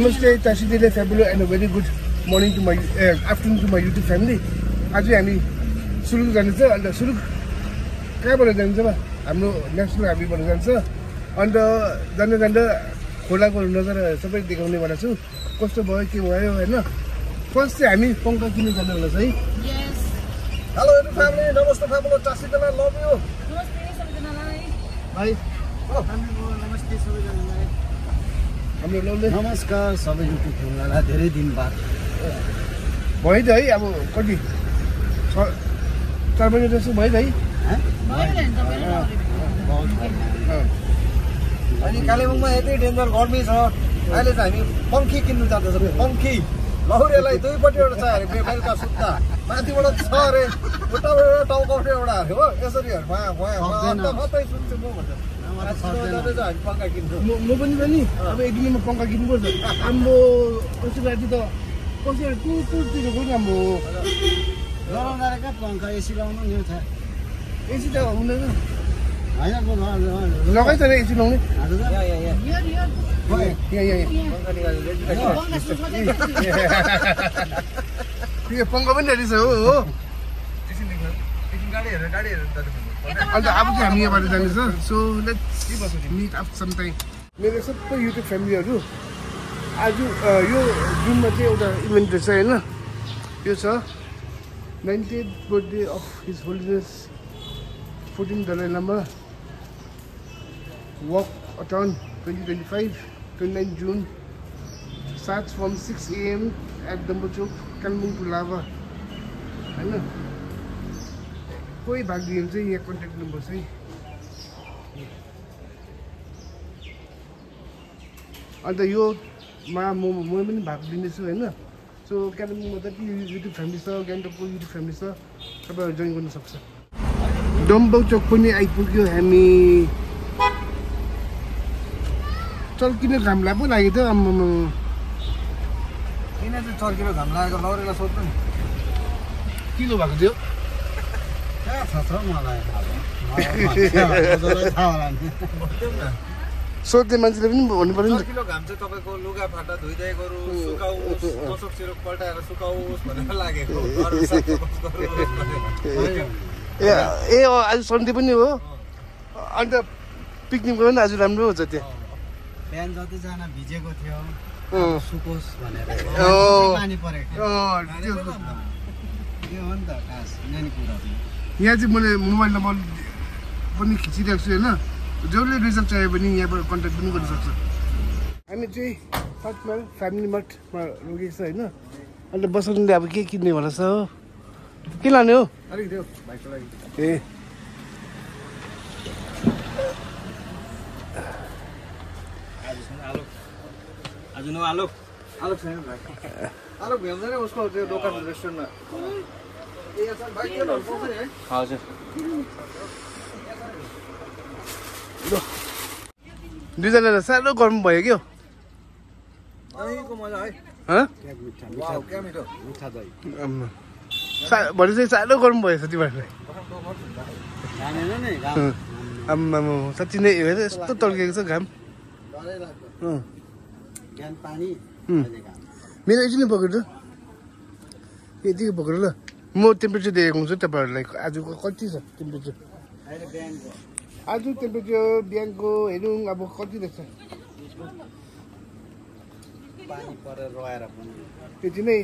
Namaste, Tashidele Fabulous, and a very good morning to my afternoon to my YouTube family. आज हामी सुरुक जान्छ अन्त सुरुक कहाँबाट जान्छ बा हाम्रो नेसनल हाइवेबाट जान्छ अन्त जाँदा जाँदा खोलाको नजारा सबै देखाउनेवाला छु कस्तो भयो के भयो हैन फर्स्ट चाहिँ हामी पंखा किन्नु जानु होला है यस हेलो युट्युब फ्यामिली नमस्ते फ्यामिली टासीदेला लभ यु नमस्ते सबैजनालाई भाइ नमस्ते सबैजनालाई हाम्रो लौले नमस्कार सबै युट्युब फ्यामिलीलाई धेरै दिन बाद भयो त है अब कति 4 बजे जस्तो भयो त है अनि कालेबुङमा यति डेन्जर गर्मी छ अहिले चाहिँ हामी पंखी किन्नु जाँदैछौँ पंखी लौरेलाई दुईपट्टिबाट छ अरे बेलुका सुत्दा माथिबाट छ अरे उताबाट टाउकोबाट एउटा अरे हो यसरी अन्त मात्रै सुत्छु म भन्छ हामी पंखा किन्छु म पनि अब एक दिनमा पंखा किन्नुपर्छ आम्बो कसै राति त कसै टुटिको पनि आम्बो गरम गरेका पंखा एसी लाउनु नि छ एसी त हुँदैन हैन लगाइ त एसी लाउने पंखा पनि रेडी छ हो अन्त अब चाहिँ हामी यहाँबाट जानेछ so let's meet up some time मेरो सबै युट्युब फ्यामिलीहरू आज यो जुनमा चाहिँ एउटा इभेन्ट रहेछ होइन यो छ 90th birthday of His Holiness 14th Dalai Lama Walk-a-thon 2025 29 June starts from 6 AM at Dambachok, Kalmung to Lava हैन कोही भाग लिन्छ यहाँ कन्ट्याक्ट नम्बर चाहिँ अन्त यो मा म पनि भाग लिनेछु हैन सो कालिम्पोङमा जति युट्युब फ्यामिली छ गान्तोकको युट्युब फ्यामिली छ तपाईँहरू जोइन गर्न सक्छ डम्बचोक पनि आइपुग्यो हामी चल्किने घाम लाग्यो लाग्यो त आम्मामा किन चाहिँ चर्किलो घाम लागेको लौरेलाई सोध्नु नि किलो भएको थियो कहाँ छ मलाई सोध्ने मान्छेले पनि भन्नु पर्यो नि किलो घाम चाहिँ तपाईँको लुगा फाटा धुइदै गरौँ सुकाउनुहोस् तसक सिरुक पल्टाएर सुकाउनुहोस् भनेर लागेको ए आज सन्डे पनि हो अन्त पिकनिक गयो नि आज राम्रो हुन्छ त्यहाँ बिहान जतिजना भिजेको थियो सुकोस् भनेर पानी परेको त्यो हो नि त खास नानी कुरा यहाँ चाहिँ मैले मोबाइल नम्बर पनि खिचिरहेको छु होइन जसले रिजल्ट चाहियो भने यहाँबाट कन्ट्याक्ट पनि गर्न सक्छ हामी चाहिँ 7 माइल फ्यामिली मार्टमा रोकेको छ होइन अन्त बसाउनुले अब के किन्ने भनेर छ हो के लाने हो अलिक देऊ भाइको लागि ए आज नो आलु छैन भाइ आलु भ्याउँदैन उसको त्यो दोकान रेस्टुरेन्टमा ए यार भाइ के लानु पाउँछ नि है हजुर दुईजनालाई साह्रो गरम भयो क्या दहीको मजा है वाउ क्या मिठो मिठा दही भने चाहिँ साह्रो गरम भएछ तिमीहरूलाई जानेन नि आम्मामा साँच्ची नै हेर यस्तो तड्केको छ घाम ज्ञान पानी मेरो एकछिन पक्रिनु यतिको पक्रिनु ल म टेम्परेचर दिएको हुन्छु तपाईँहरूलाई आजको कति छ टेम्परेचर आज टेम्परेचर बिहानको हेरौँ अब कति रहेछ पानी परेर रोएर पनि यति नै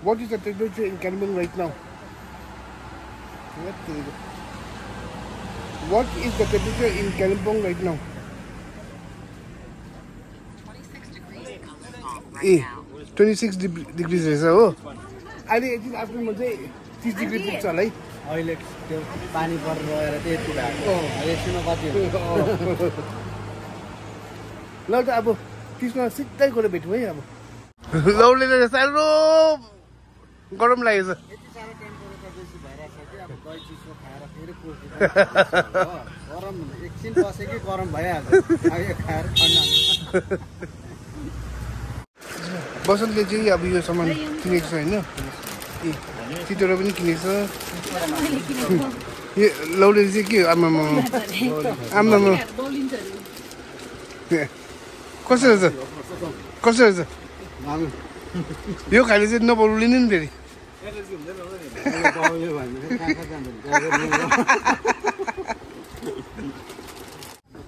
What is the temperature in Kalimpong right now? What is the temperature in Kalimpong right now? 26 degrees रहेछ हो अहिले एकदिन आफ्टरनुनमा चाहिँ 30 डिग्री पुग्छ होला है अहिले त्यो पानी परेर रोएर त्यही पुगाएको एकछिनमा कति ल त अब त्यसमा सिधै गएर भेटौँ है अब लौले साह्रो गरम लागेछ यति साह्रो टेम्परेचर बेसी भइरहेको छ कि अब दही चिसो खाएर फेरि गरम एकछिन बसे कि गरम भइहाल्छ यो खाएर ठन्डा बसन्तले चाहिँ अब यो सामान किनेको छ होइन चितोरा पनि किनेको छ यो लौले चाहिँ के आमामा कसो रहेछ कसो रहेछ यो खाले चाहिँ नबोल्ने नि फेरि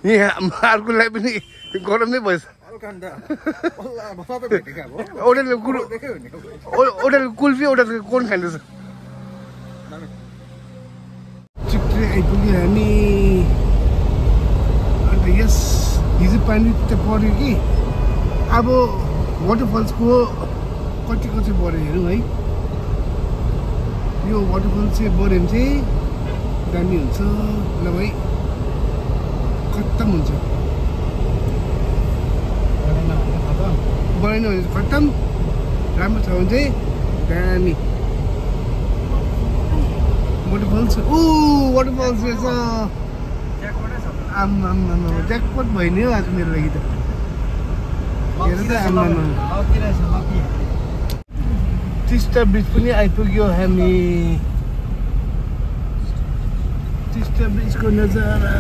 यहाँ अर्कोलाई पनि गरम नै भएछ ओटाको कुल्फी ओटाको कोन खाँदैछ चित्रे आइपुग्यो हामी अन्त यस हिजो पानी त पऱ्यो कि अब वाटरफल्सको कतिको चाहिँ बढ्यो हेरौँ है यो वाटरफल चाहिँ बढ्यो भने चाहिँ दामी हुन्छ नभए खत्तम हुन्छ बढेन भने खत्तम राम्रो छ भने चाहिँ दामी वाटरफल्स वाटरफल्स रहेछ आम्मा ज्याकपट भयो नि हो आज मेरो लागि त हेर त आम्मा टिस्टा ब्रिज पनि आइपुग्यो हामी टिस्टा ब्रिजको नजारा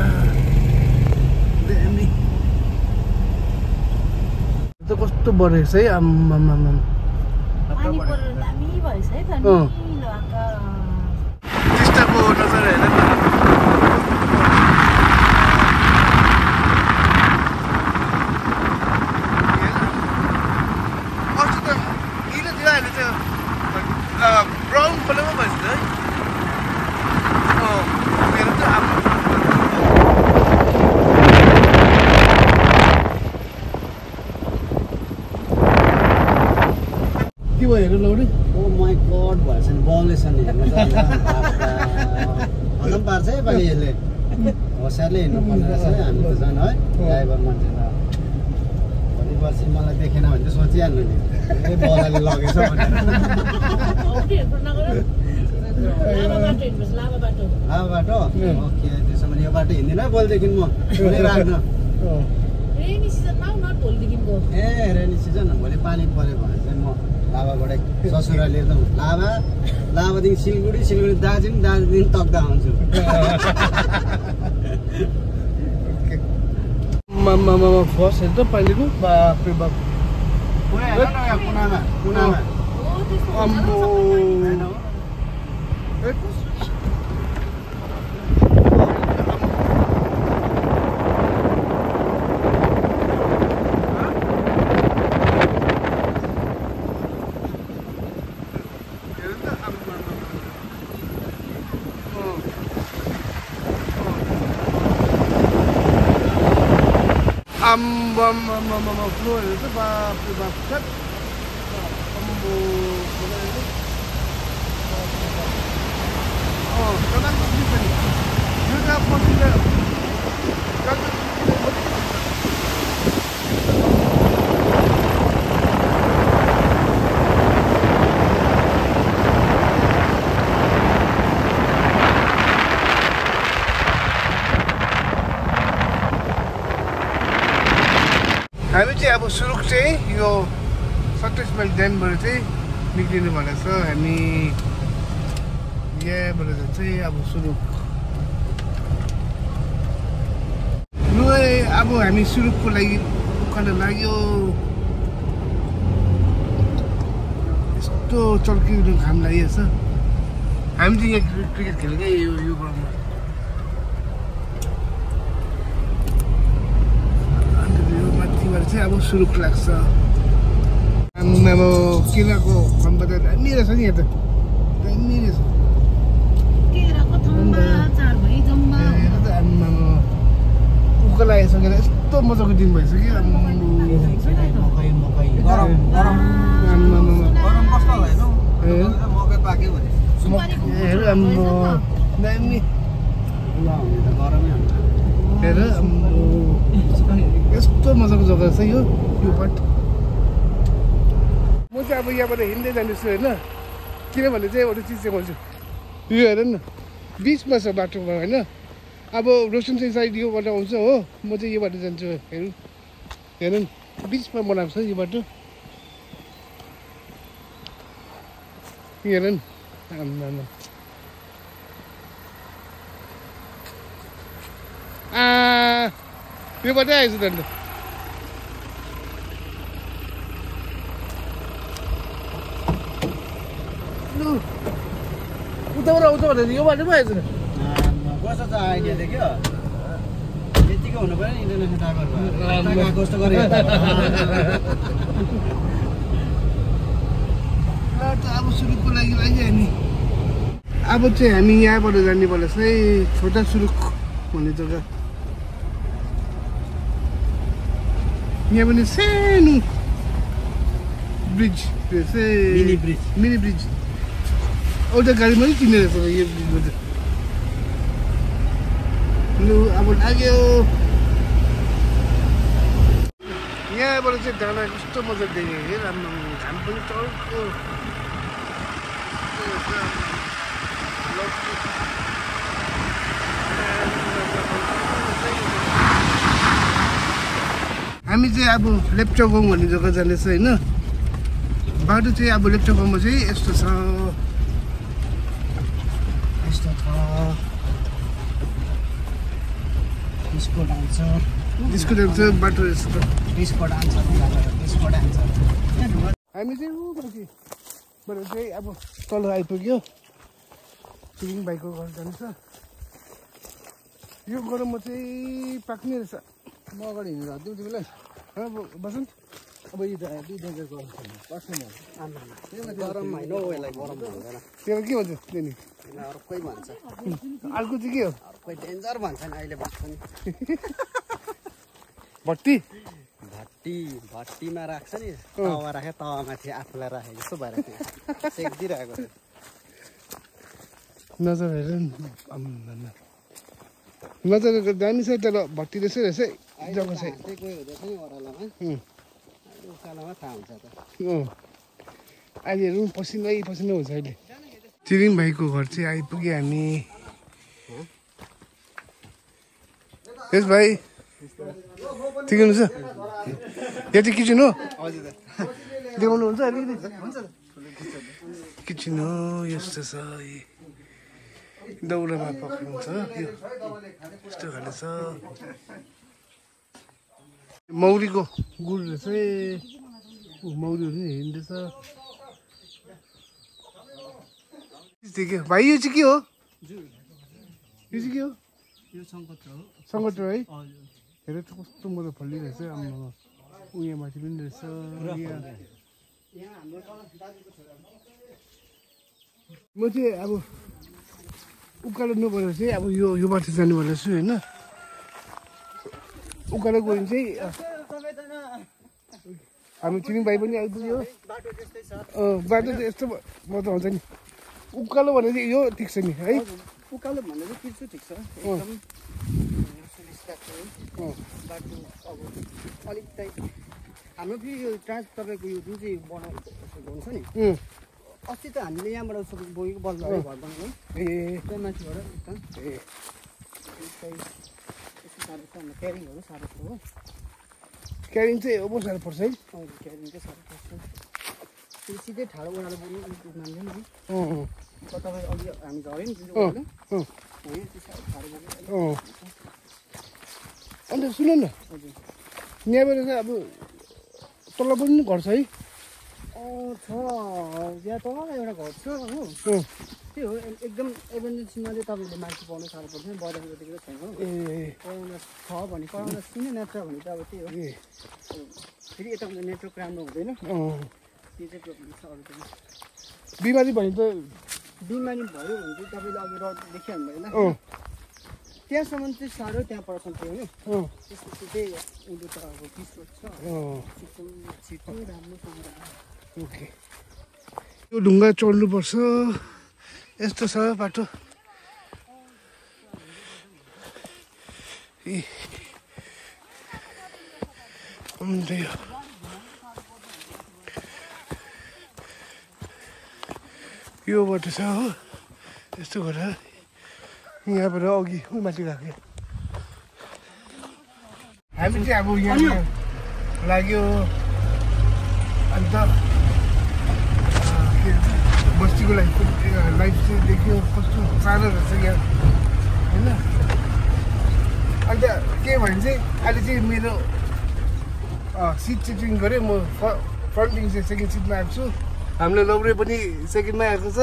दामी त कस्तो बढेको छ है आम्मा टिस्टाको नजारा हेर ब्राउन कलरमा भएछ है मेरो त के भयो हेर लौडी ओ माई गड भएछ नि बलले छ नि हेर्नु त खतम पार्छ है पालि यसले होसियारले हिँड्नु पर्ने रहेछ है हामी त झन् है ड्राइभर मान्छे त भोलि पर्सि मलाई देखेन भने त सोचिहाल्नु नि ए बलले लगेछ भनेर लाभा बाटो ओके त्यसो भने यो बाटो हिँड्दिनँ है भोलिदेखि म राख्न ए रेनी सिजन भोलि पानी पऱ्यो भने चाहिँ म लाभाबाट ससुराली एकदम लाभादेखि सिलगढी दार्जिलिङ तक्दा आउँछु फर्स्ट हेर्छ पानीको बाफ्रे बाप कुनामा फ्लो हेर्छ बाफ्रे बाप हामी चाहिँ अब सुरुक चाहिँ यो 27 माइल ड्यामबाट चाहिँ निक्लिनु भनेको छ हामी यहाँबाट चाहिँ अब सुरुक लु अब हामी सुरुकको लागि उकालो लाग्यो यस्तो चर्किलो घाम लागिएको छ हामी चाहिँ यहाँ क्रिकेट खेलेकै यो ग्राउन्डमा चाहिँ अब सुरुक लाग्छ अब केलाको खम्बा त दामी रहेछ नि यहाँ त दामी रहेछ उकालो आइसकेर यस्तो मजाको दिन भएछ कि दामी हेर यस्तो मजाको जग्गा छ यो बाटो म चाहिँ अब यहाँबाट हिँड्दै जाँदैछु होइन किनभने चाहिँ एउटा चिज चाहिँ भन्छु यो हेर न बिचमा छ बाटोमा होइन अब रोशन चाहिँ साइड योबाट आउँछ हो म चाहिँ यो बाटो जान्छु हेर न बिचमा बनाएको छ यो बाटो हेर न यो बाटै आएछ त उताबाट आउँछ भनेर यो बाटो पो आएछ कस्तो छ आइडिया देख्यो यतिकै हुनु पर्यो इन्टरनेसनल ड्राइभर कस्तो गरे अब सुरुकको लागि आइहाल्यो नि अब चाहिँ हामी यहाँबाट जानेवाला छ है छोटा सुरुक भन्ने जग्गा यहाँ पनि सानो ब्रिज मिनी ब्रिज एउटा गाडी पनि किनेर छ यो ब्रिजबाट लु अब लाग्यो यहाँबाट चाहिँ डाँडा कस्तो मजा देखेँ हेर राम्रो घाम पनि चर्को हामी चाहिँ अब लेप्चागाउँ भन्ने जग्गा जानेछ होइन बाटो चाहिँ अब लेप्चागाउँमा चाहिँ यस्तो छ डिस्को डान्सर बाटो यस्तो हामी चाहिँ बाट चाहिँ अब तल आइपुग्यो सिलिङ भाइको घर जान्छ यो गरममा चाहिँ पाक्ने रहेछ म अगाडि हिँडेर हटिदिउँ तिमीलाई बसन्त अब यो डेन्जर गरम छैन गरम होइन यसलाई गरम भन्दैन त्यो के भन्छ त्यही अर्कै भन्छ अर्को चाहिँ के हो अर्कै डेन्जर भन्छ नि अहिले भन्छ नि भट्टी भट्टीमा राख्छ नि तावा राखे तावामाथि आफूलाई राखे जस्तो भएर त्यहाँ सेक्दिरहेको नजर हेर नजर दामी छ तर भट्टी रहेछ रहेछ जग्गा छ गयो हुँदैछ नि ओह्रालोमा उकालोमा थाहा हुन्छ त अहिले हेरौँ पसिनै हुन्छ अहिले तिरिङ भाइको घर चाहिँ आइपुग्यो हामी यस भाइ ठिक हुनुहुन्छ यो चाहिँ किचन हो देखाउनुहुन्छ अलिकति किचन हो यस्तो छ दाउरामा पक्रिन्छ यो यस्तो खाले छ मौरीको गुड रहेछ मौरीहरू नि हिँड्दैछ भाइ यो चाहिँ के हो यो चाहिँ के हो सङ्कटर है हेर त कस्तो मजा फलिरहेछ आम्मा उयो माथि पनि रहेछ म चाहिँ अब उकालो नभएर चाहिँ अब यो बाटो जानेवाला छु होइन उकालो गयो भने चाहिँ हामी छिरिङ भाइ पनि आइपुग्यो बाटो चाहिँ यस्तो मजा आउँछ नि उकालो भने चाहिँ यो ठिक छ नि है उकालो भन्दा चाहिँ पिर्छु ठिक छ एकदम बाटो अब अलिक हाम्रो फेरि यो तपाईँको यो जुन चाहिँ बनाएको हुन्छ नि अस्ति त हामीले यहाँबाट बोकेको बल्ल घर बनाएको त्यही माथिबाट साह्रो छ क्यारिङहरू साह्रो छ हो क्यारिङ चाहिँ अब साह्रो पर्छ है क्यारिङ चाहिँ साह्रो पर्छ त्यो सिधै ठाडो ओह्रालो बोल्नु मान्दैन है तपाईँ अघि हामी झऱ्यो नि जुन चाहिँ अन्त सुन न यहाँबाट चाहिँ अब तल पनि घर छ है छ यहाँ तल एउटा घर छ हो त्यही हो एकदम इमर्जेन्सीमा चाहिँ तपाईँले मान्छे पाउनु साह्रो पर्छ नि बजार जतिको छैन हो कराउना छ भने कराउना सुने नेटवर्क भने चाहिँ अब त्यही हो फेरि यता नेटवर्क राम्रो हुँदैन त्यो चाहिँ प्रब्लम छ अरू पनि बिमारी भने त बिमारी भयो भने चाहिँ तपाईँले अघि रड देखिहाल्नु भयो होइन त्यहाँसम्म चाहिँ साह्रो त्यहाँ पर्छन् त्यो हो त्यसपछि चाहिँ उँधो त अब पिस छ छिटो राम्रो ओके यो ढुङ्गा चढ्नुपर्छ यस्तो छ बाटो यो बाटो छ हो यस्तो गरेर यहाँबाट अघि माथि गएको हामी चाहिँ अब यहाँ लाग्यो अन्त बस्तीको लाइफ चाहिँ देख्यो कस्तो साह्रो रहेछ यहाँ होइन अन्त के भने चाहिँ अहिले चाहिँ मेरो सिट चेकिङ गरेँ म फ्रन्टिङ चाहिँ सेकेन्ड सिटमा आएको छु हामीले लौरे पनि सेकेन्डमा आएको छ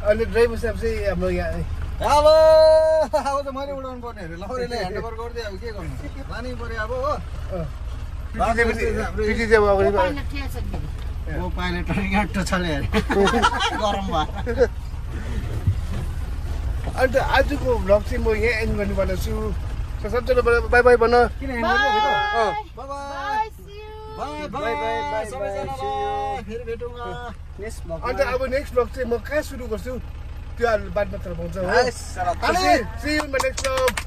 अनि ड्राइभर साहब चाहिँ हाम्रो यहाँ हेलो अब त मैले उडाउनु पर्ने अरे लौरेले ह्यान्डओभर गरिदियो अब के गर्नु लानै पर्यो अब हो पिटी चाहिँ अब अगाडि ओ पाइलट गाँटो छले अरे गरम भयो अन्त आजको भ्लग चाहिँ म यहाँ एन्ड गर्नुपर्ने छु सबैजना बाई बाई भन किन ह्यान्ड गर्नु bye bye bye bye bye सबैजनालाई फेरि भेटौँला नेक्स्ट भ्लग अन्त अब नेक्स्ट भ्लग चाहिँ म कहाँ सुरु गर्छु त्यो बादमा थाहा पाउँछ हो See you in my next vlog.